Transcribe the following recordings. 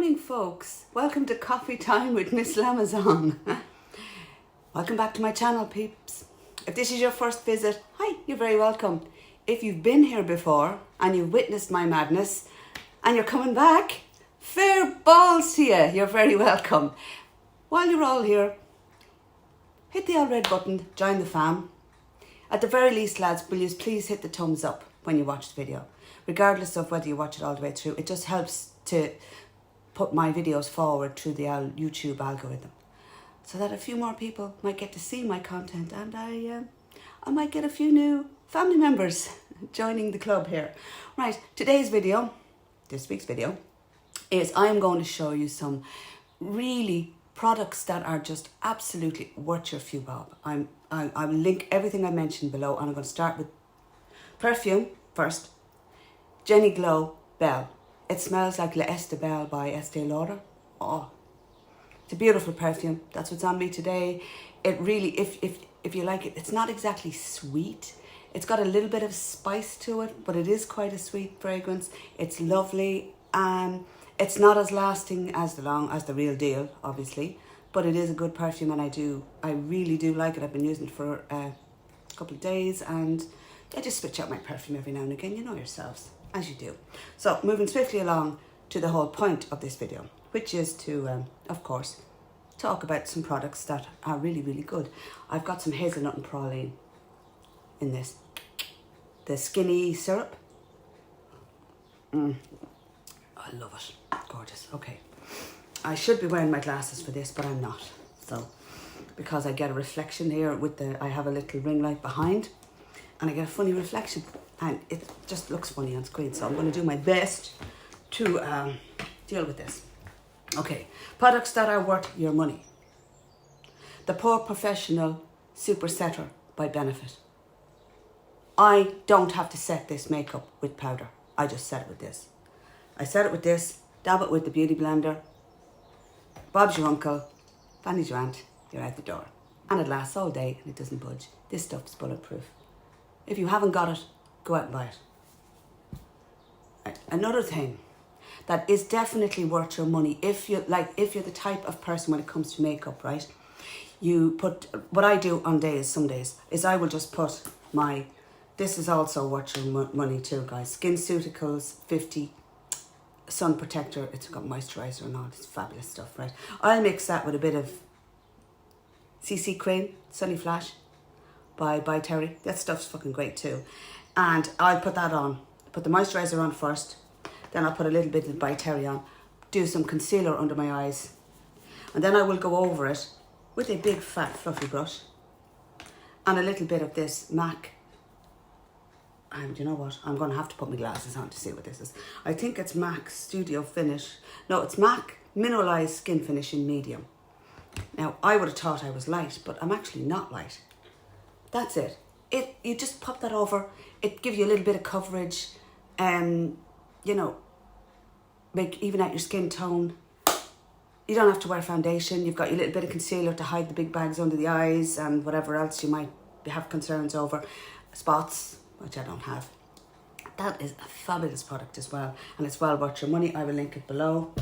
morning, folks. Welcome to Coffee Time with Miss Lamazon. Welcome back to my channel, peeps. If this is your first visit, hi, you're very welcome. If you've been here before and you've witnessed my madness and you're coming back, fair balls to you, you're very welcome. While you're all here, hit the old red button, join the fam. At the very least, lads, will you please hit the thumbs up when you watch the video. Regardless of whether you watch it all the way through, it just helps to put my videos forward through the YouTube algorithm, so that a few more people might get to see my content, and I might get a few new family members joining the club here. Right, this week's video, is I am going to show you some really products that are just absolutely worth your few bob. I will link everything I mentioned below, and I'm going to start with Perfume first. Jenny Glow Belle. It smells like L'Este Belle by Estee Lauder. Oh, it's a beautiful perfume. That's what's on me today. It really, if you like it, it's not exactly sweet. It's got a little bit of spice to it, but it is quite a sweet fragrance. It's lovely, and it's not as lasting as the real deal, obviously, but it is a good perfume, and I really do like it. I've been using it for a couple of days, and I just switch out my perfume every now and again, you know yourselves, as you do. So moving swiftly along to the whole point of this video, which is to, of course, talk about some products that are really, really good. I've got some hazelnut and praline in this. The skinny syrup. I love it. Gorgeous. Okay. I should be wearing my glasses for this, but I'm not. So, because I get a reflection here I have a little ring light behind, and I get a funny reflection, and it just looks funny on screen. So I'm going to do my best to deal with this. Okay, products that are worth your money. The Pore Professional Super Setter by Benefit. I don't have to set this makeup with powder. I just set it with this. I set it with this, dab it with the Beauty Blender. Bob's your uncle, Fanny's your aunt, you're out the door. And it lasts all day and it doesn't budge. This stuff's bulletproof. If you haven't got it, go out and buy it. Right. Another thing that is definitely worth your money, if you're the type of person when it comes to makeup, right? You put, what I do on some days, is I will just put this is also worth your money too, guys. SkinCeuticals 50 Sun Protector. It's got moisturizer and all, it's fabulous stuff, right? I'll mix that with a bit of CC Cream, Sunny Flash by Terry. That stuff's fucking great too. And I'll put that on. Put the moisturizer on first, then I'll put a little bit of by Terry on, do some concealer under my eyes, and then I will go over it with a big fat fluffy brush and a little bit of this MAC. And you know what? I'm going to have to put my glasses on to see what this is. I think it's MAC Studio Finish. No, it's MAC Mineralized Skinfinish in medium. Now, I would have thought I was light, but I'm actually not light. That's it. You just pop that over. It gives you a little bit of coverage, you know, even out your skin tone. You don't have to wear foundation. You've got your little bit of concealer to hide the big bags under the eyes and whatever else you might have concerns over. Spots, which I don't have. That is a fabulous product as well, and it's well worth your money. I will link it below.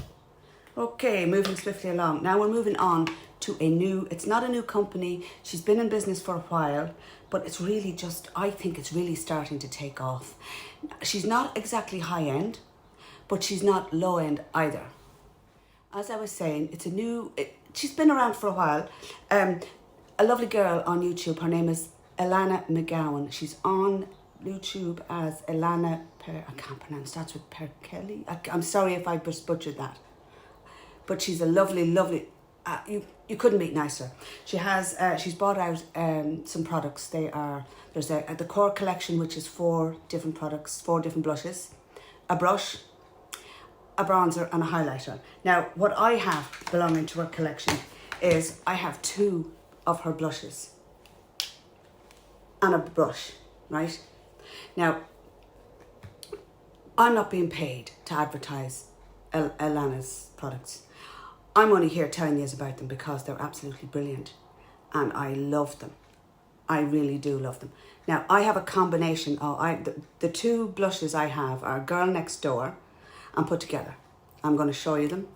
Okay, moving swiftly along. Now we're moving on to it's not a new company. She's been in business for a while, but it's really just, I think it's really starting to take off. She's not exactly high end, but she's not low end either. As I was saying, she's been around for a while. A lovely girl on YouTube, her name is Elanna McGowan. She's on YouTube as Elanna, I can't pronounce, starts with Kelly. I'm sorry if I butchered that. But she's a lovely, lovely, you couldn't meet nicer. She's brought out some products. There's the core collection, which is 4 different products, 4 different blushes, a brush, a bronzer and a highlighter. Now, what I have belonging to her collection is I have 2 of her blushes and a brush, right? Now, I'm not being paid to advertise Elanna's products. I'm only here telling you about them because they're absolutely brilliant and I love them. I really do love them. Now, I have a combination of, the 2 blushes I have are Girl Next Door and Put Together. I'm going to show you them.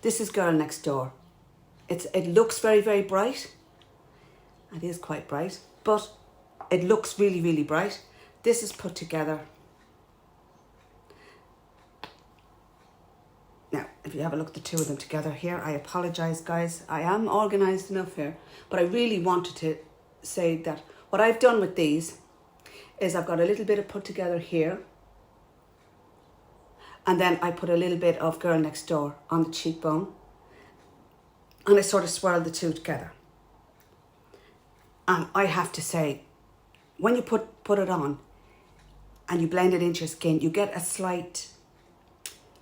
This is Girl Next Door. It looks very, very bright. It is quite bright, but it looks really, really bright. This is put together. Now, if you have a look at the two of them together here, I apologise, guys. I am organised enough here, but I really wanted to say that what I've done with these is I've got a little bit of put together here, and then I put a little bit of Girl Next Door on the cheekbone, and I sort of swirl the two together. And I have to say, when you put it on and you blend it into your skin, you get a slight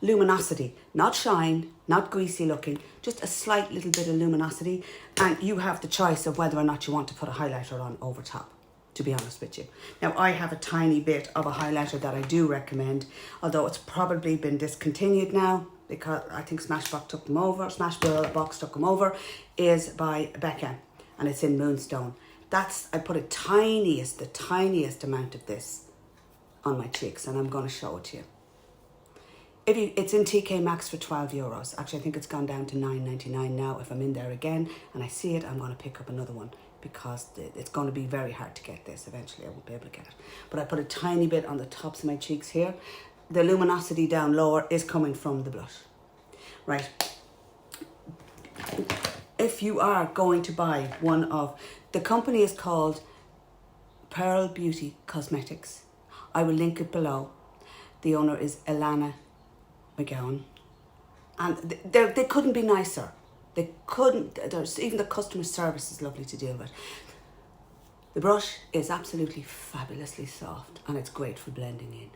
luminosity, not shine, not greasy looking, just a slight little bit of luminosity, and you have the choice of whether or not you want to put a highlighter on over top, to be honest with you. Now, I have a tiny bit of a highlighter that I do recommend, although it's probably been discontinued now because I think Smashbox took them over, Smashbox took them over, is by Becca, and it's in Moonstone. I put the tiniest amount of this on my cheeks, and I'm going to show it to you. It's in TK Maxx for €12. Actually, I think it's gone down to $9.99 now. If I'm in there again and I see it, I'm going to pick up another one because it's going to be very hard to get this. Eventually, I won't be able to get it. But I put a tiny bit on the tops of my cheeks here. The luminosity down lower is coming from the blush. Right. If you are going to buy one of... The company is called Pearl Beauty Cosmetics. I will link it below. The owner is Elanna McGowan, and they couldn't be nicer. They couldn't. Even the customer service is lovely to deal with. The brush is absolutely fabulously soft, and it's great for blending in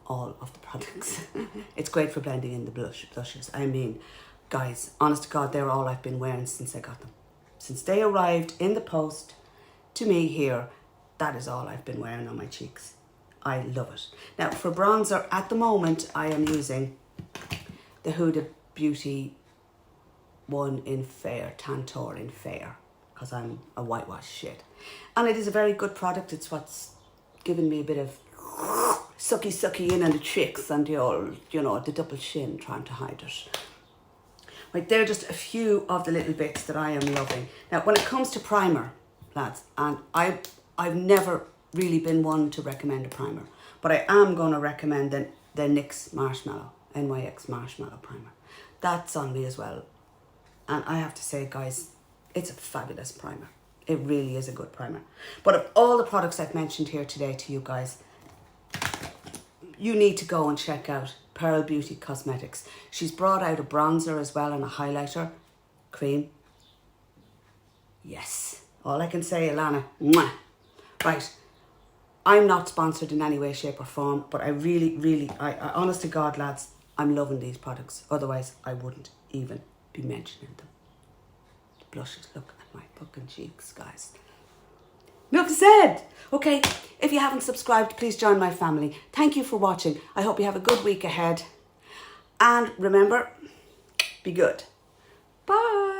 all of the products. It's great for blending in the blushes. I mean, guys, honest to God, they're all I've been wearing since I got them. Since they arrived in the post to me here, that is all I've been wearing on my cheeks. I love it. Now, for bronzer, at the moment, I am using the Huda Beauty one in Fair, Tantour in Fair, because I'm a whitewash shit. And it is a very good product. It's what's given me a bit of sucky in on the cheeks and the old, the double chin, trying to hide it. Right, they're just a few of the little bits that I am loving. Now, when it comes to primer, lads, and I've never really been one to recommend a primer, but I am going to recommend the NYX NYX Marshmallow Primer. That's on me as well. And I have to say, guys, it's a fabulous primer. It really is a good primer. But of all the products I've mentioned here today to you guys, you need to go and check out Pearl Beauty Cosmetics. She's brought out a bronzer as well and a highlighter cream. Yes. All I can say, Elanna. Mwah. Right. I'm not sponsored in any way, shape or form, but I really, I honest to God, lads, I'm loving these products. Otherwise, I wouldn't even be mentioning them. The blushes, look at my fucking cheeks, guys. Enough said. Okay, if you haven't subscribed, please join my family. Thank you for watching. I hope you have a good week ahead. And remember, be good. Bye.